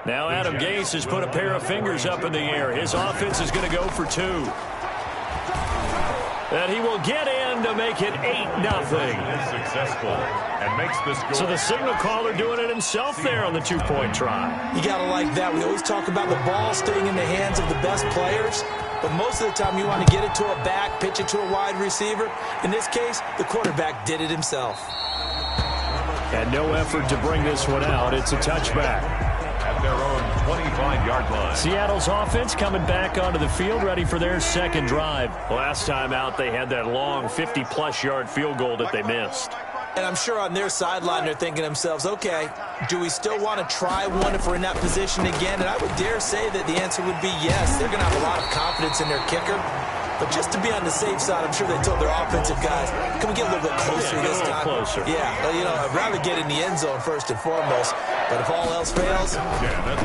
Now Adam Gase has put a pair of fingers up in the air. His offense is going to go for 2. And he will get in to make it 8-0. Successful and makes the score. So the signal caller doing it himself there on the 2-point try. You got to like that. We always talk about the ball staying in the hands of the best players, but most of the time you want to get it to a back, pitch it to a wide receiver. In this case, the quarterback did it himself. And no effort to bring this one out. It's a touchback. At their own 25-yard line. Seattle's offense coming back onto the field, ready for their second drive. Last time out, they had that long 50-plus yard field goal that they missed. And I'm sure on their sideline they're thinking to themselves, okay, do we still want to try one if we're in that position again? And I would dare say that the answer would be yes. They're going to have a lot of confidence in their kicker. But just to be on the safe side, I'm sure they told their offensive guys, can we get a little bit closer this time? Closer. Yeah, well, you know, I'd rather get in the end zone first and foremost. But if all else fails,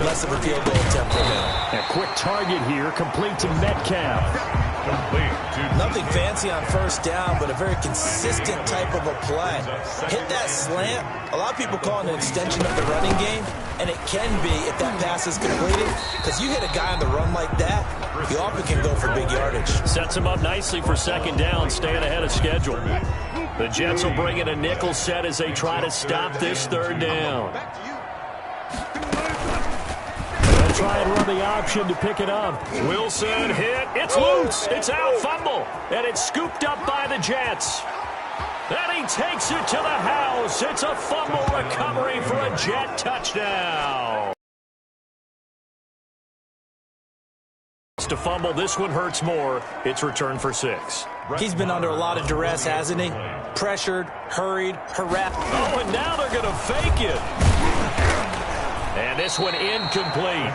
less of a field goal attempt for them. A quick target here, complete to Metcalf. Nothing fancy on first down, but a very consistent type of a play. Hit that slant. A lot of people call it an extension of the running game, and it can be if that pass is completed, because you hit a guy on the run like that, you often can go for big yardage. Sets him up nicely for second down, staying ahead of schedule. The Jets will bring in a nickel set as they try to stop this third down. They'll try and run the option to pick it up. Wilson hit. It's loose. It's out. Fumble. And it's scooped up by the Jets. And he takes it to the house. It's a fumble recovery for a Jet touchdown. To fumble, this one hurts more. It's returned for 6. He's been under a lot of duress, hasn't he? Pressured, hurried, harassed. Oh, and now they're going to fake it. And this one incomplete.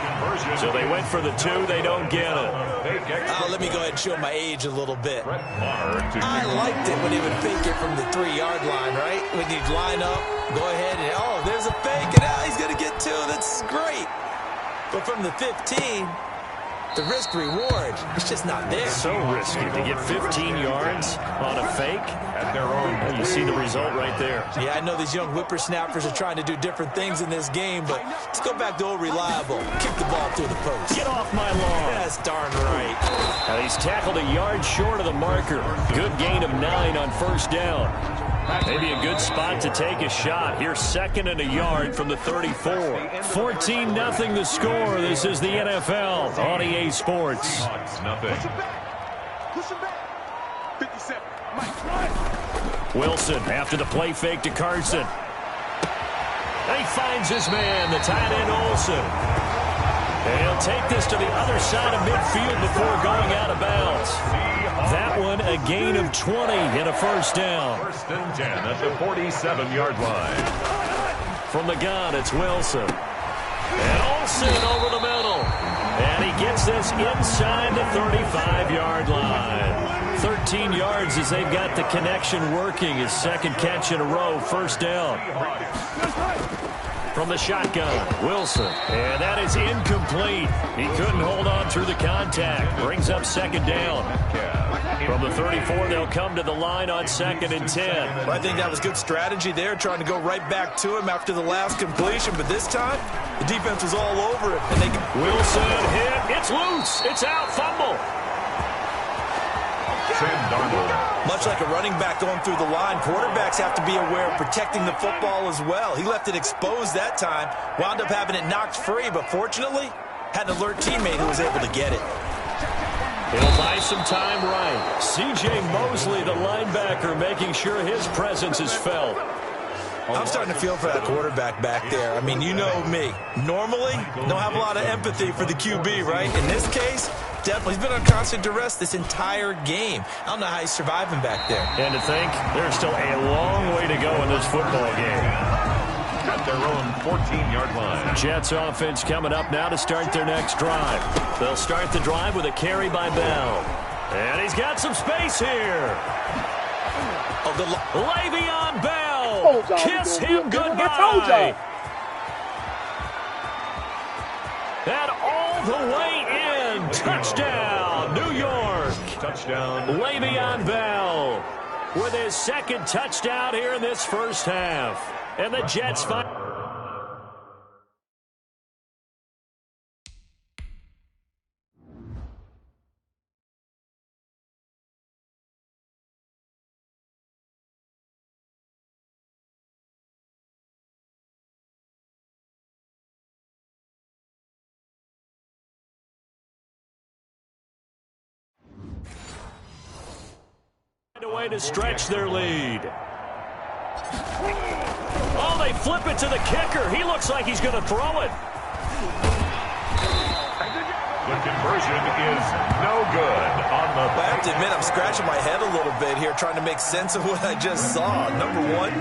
So they went for the 2. They don't get it. Let me go ahead and show my age a little bit. I liked it when he would fake it from the 3-yard line, right? When you'd line up, go ahead and, oh, there's a fake, and he's going to get 2. That's great. But from the 15, the risk-reward, it's just not there. So risky to get 15 yards on a fake. At their own. You see the result right there. Yeah, I know these young whippersnappers are trying to do different things in this game, but let's go back to old reliable. Kick the ball through the post. Get off my lawn. That's darn right. Now he's tackled a yard short of the marker. Good gain of 9 on first down. Maybe a good spot to take a shot. Here's second and a yard from the 34. 14-0 the score. This is the NFL on EA Sports. Wilson after the play fake to Carson. And he finds his man, the tight end Olsen. And he'll take this to the other side of midfield before going out of bounds. That one a gain of 20 and a first down. First and 10 at the 47-yard line. From the gun, it's Wilson. And Olsen over the middle. And he gets this inside the 35-yard line. 13 yards as they've got the connection working. His second catch in a row, first down. From the shotgun, Wilson. And that is incomplete. He couldn't hold on through the contact. Brings up second down. From the 34, they'll come to the line on second and 10. Well, I think that was good strategy there, trying to go right back to him after the last completion. But this time, the defense was all over it. And Wilson hit. It's loose. It's out. Fumble. Much like a running back going through the line, quarterbacks have to be aware of protecting the football as well. He left it exposed that time, wound up having it knocked free, but fortunately, had an alert teammate who was able to get it. He'll buy some time right. C.J. Mosley, the linebacker, making sure his presence is felt. I'm starting to feel for that quarterback back there. I mean, you know me. Normally, don't have a lot of empathy for the QB, right? In this case, definitely. He's been on constant duress this entire game. I don't know how he's surviving back there. And to think, there's still a long way to go in this football game. At their own 14-yard line. Jets offense coming up now to start their next drive. They'll start the drive with a carry by Bell. And he's got some space here. Oh, good luck. Le'Veon Bell. Kiss him goodbye. And all the way in. Touchdown, New York. Touchdown. Le'Veon Bell with his second touchdown here in this first half. And the Jets find away to stretch their lead. Oh, they flip it to the kicker. He looks like he's going to throw it. The conversion is no good on the... I have to admit, I'm scratching my head a little bit here trying to make sense of what I just saw. Number one,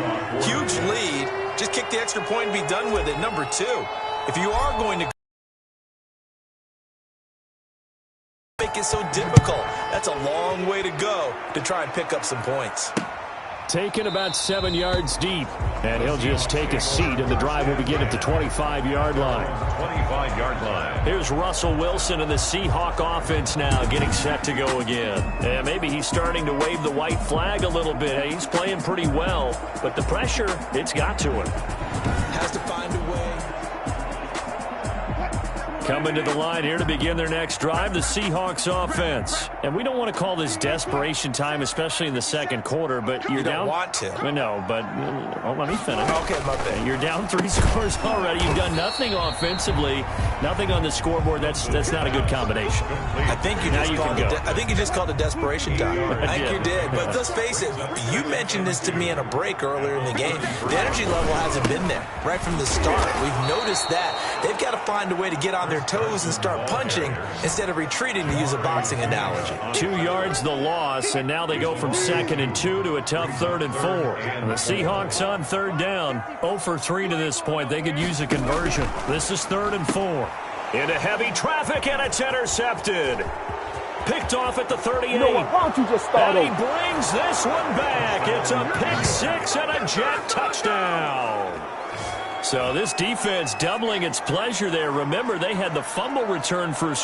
huge lead. Just kick the extra point and be done with it. Number two, if you are going to make it so difficult, that's a long way to go to try and pick up some points. Taken about 7 yards deep, and he'll just take a seat, and the drive will begin at the 25-yard line. 25-yard line. Here's Russell Wilson and the Seahawk offense now getting set to go again. And maybe he's starting to wave the white flag a little bit. He's playing pretty well, but the pressure, it's got to him. Has to find a way. Coming to the line here to begin their next drive, the Seahawks offense. And we don't want to call this desperation time, especially in the second quarter, but you're down. You don't want to. No, but let me finish. Okay, my bad. You're down 3 scores already. You've done nothing offensively, nothing on the scoreboard. That's not a good combination. I think you just called it desperation time. I think you did. But let's face it, you mentioned this to me in a break earlier in the game. The energy level hasn't been there right from the start. We've noticed that. They've got to find a way to get on their toes and start punching instead of retreating, to use a boxing analogy. 2 yards the loss, and now they go from 2nd and 2 to a tough 3rd and 4. And the Seahawks on 3rd down, 0 for 3 to this point. They could use a conversion. This is 3rd and 4. Into heavy traffic, and it's intercepted. Picked off at the 38. You know what? Why don't you just start and he over? brings this one back. It's a pick 6 and a jet touchdown. So this defense doubling its pleasure there. Remember, they had the fumble return for